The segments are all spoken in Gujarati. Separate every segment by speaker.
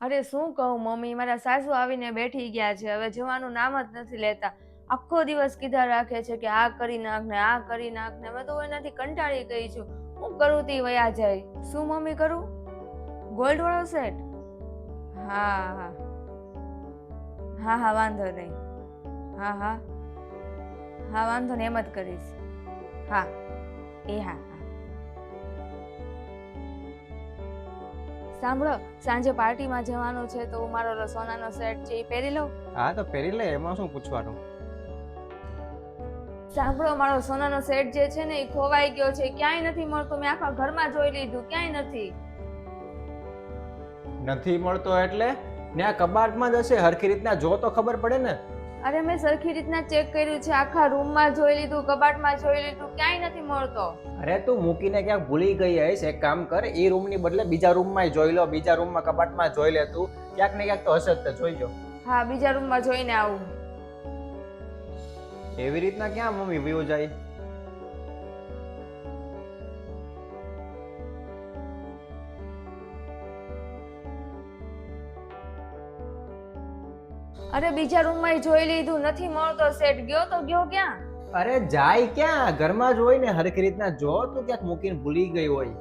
Speaker 1: અરે શું કહું મમ્મી, મારા સાસુ આવીને બેઠી ગયા છે. હવે જવાનું નામ જ નથી લેતા. આખો દિવસ કીધા રાખે છે કે આ કરી નાખ ને આ કરી નાખ ને. હવે તો હું એનાથી કંટાળી ગઈ છું. હું કરું તી વયા જાય. શું મમ્મી કરું? ગોલ્ડ વાળો સેટ? હા હા હા હા, વાંધો નહીં. હા હા હા, વાંધો નહીં, એમ જ કરીશ. હા હા હા. સાંભળો, સાંજે પાર્ટીમાં જવાનું છે તો હું મારો સોનાનો સેટ છે એ પહેરી લઉં.
Speaker 2: હા તો પહેરી લે, એમાં શું પૂછવાનું.
Speaker 1: સાંભળો, મારો સોનાનો સેટ જે છે ને એ ખોવાઈ ગયો છે, ક્યાંય નથી મળતો. મેં આખા ઘરમાં જોઈ લીધું, ક્યાંય નથી.
Speaker 2: નથી મળતો એટલે ને આ કબાટમાં જ હશે, હરખી રીતના જો તો ખબર પડે ને.
Speaker 1: અરે મેં સરખી રીતના ચેક કર્યું છે, આખા રૂમમાં જોઈ લીધું, કબાટમાં જોઈ લીધું, ક્યાંય નથી મળતો.
Speaker 2: અરે તું મૂકીને ક્યાંક ભૂલી ગઈ હઈશ. એક કામ કર, એ રૂમની બદલે બીજા રૂમમાં જોઈ લો, બીજા રૂમમાં કબાટમાં જોઈ લે. તું ક્યાંક ને ક્યાંક તો હશે જ, તે જોઈજો.
Speaker 1: હા, બીજા રૂમમાં જોઈને આવું.
Speaker 2: એવી રીતના ક્યાં મમ્મી વયો જાય.
Speaker 1: અરે બીજા રૂમમાં જોઈ લીધું, નથી મળતો સેટ. ગયો તો ગયો ક્યાં?
Speaker 2: અરે જાય ક્યાં, ઘરમાં જ હોય ને. હરખી રીતના જો, તું ક્યાંક મૂકીને ભૂલી ગઈ હોય.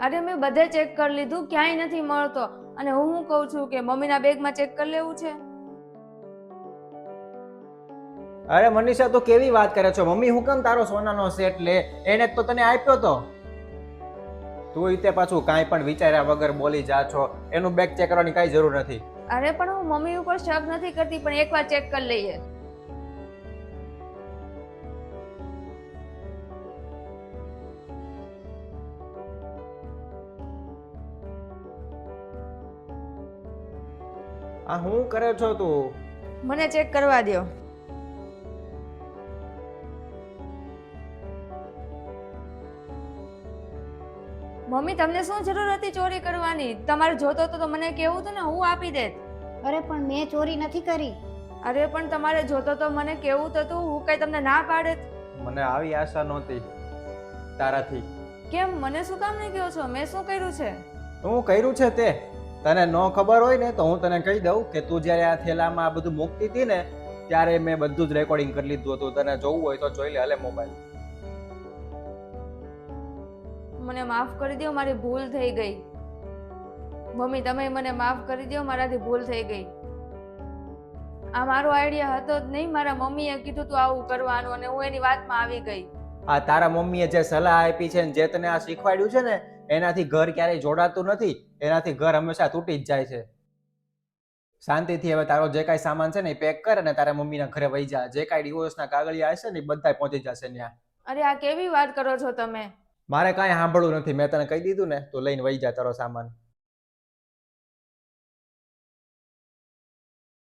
Speaker 1: અરે મેં બધે ચેક કરી લીધું, ક્યાંય નથી મળતો. અને હું કહું છું કે મમ્મીના બેગમાં ચેક કરી લેવું છે.
Speaker 2: અરે મનીષા, તું કેવી વાત કરે છો? મમ્મી હું કેમ તારો સોનાનો સેટ લે? એને જ તો તને આપ્યો તો. તું રીતે પાછું કાંઈ પણ વિચાર્યા વગર બોલી જા છો. એનું બેગ ચેક કરવાની કાંઈ જરૂર નથી.
Speaker 1: અરે પણ હું મમ્મી ઉપર શક નથી કરતી, પણ એકવાર ચેક કરી લઈએ.
Speaker 2: આ શું કરે છો તું?
Speaker 1: મને ચેક કરવા દો. મમ્મી, તમને શું જરૂર હતી ચોરી કરવાની? તમારે જોતો તો મને કેવું હતું ને, હું આપી દેત.
Speaker 3: અરે પણ મેં ચોરી નથી કરી.
Speaker 1: અરે પણ તમારે જોતો તો મને કેવું તો હું કઈ તમને ના પાડેત.
Speaker 2: મને આવી આશા નહોતી તારાથી.
Speaker 1: કેમ, મને શું કામ નહીં કહો છો? મેં શું કર્યું છે?
Speaker 2: શું કર્યું છે તે? તને ન ખબર હોય ને તો હું તને કહી દઉં કે તું જ્યારે આ થેલામાં આ બધું મૂકતી હતી ને, ત્યારે મેં બધું જ રેકોર્ડિંગ કરી લીધું હતું. તને જોવું હોય તો જોઈ લે, હાલે મોબાઈલ.
Speaker 1: મને માફ કરી દો, મારી ભૂલ થઈ ગઈ. મમ્મી, તમે મને માફ કરી દો, મારાથી ભૂલ થઈ ગઈ. આ મારો આઈડિયા હતો જ નહીં. મારા મમ્મીએ કીધું તું આવું કરવાનું અને હું એની વાતમાં આવી ગઈ.
Speaker 2: આ તારા મમ્મીએ જે સલાહ આપી છે ને, જે તને આ શીખવાડ્યું છે ને, એનાથી ઘર ક્યારેય જોડાતું નથી. એનાથી ઘર હંમેશા તૂટી જ જાય છે. શાંતિથી હવે તારો જે કાંઈ સામાન છે ને એ પેક કર અને તારા મમ્મીના ઘરે વહી જા. જે કાંઈ ડિવોર્સના કાગળિયા હશે ને એ બધા પહોંચી જશે ત્યાં.
Speaker 1: અરે આ કેવી વાત કરો છો તમે?
Speaker 2: મારે કાંઈ સાંભળવું નથી. મેં તને કહી દીધું ને, તો લઈને વહી જા તારો સામાન.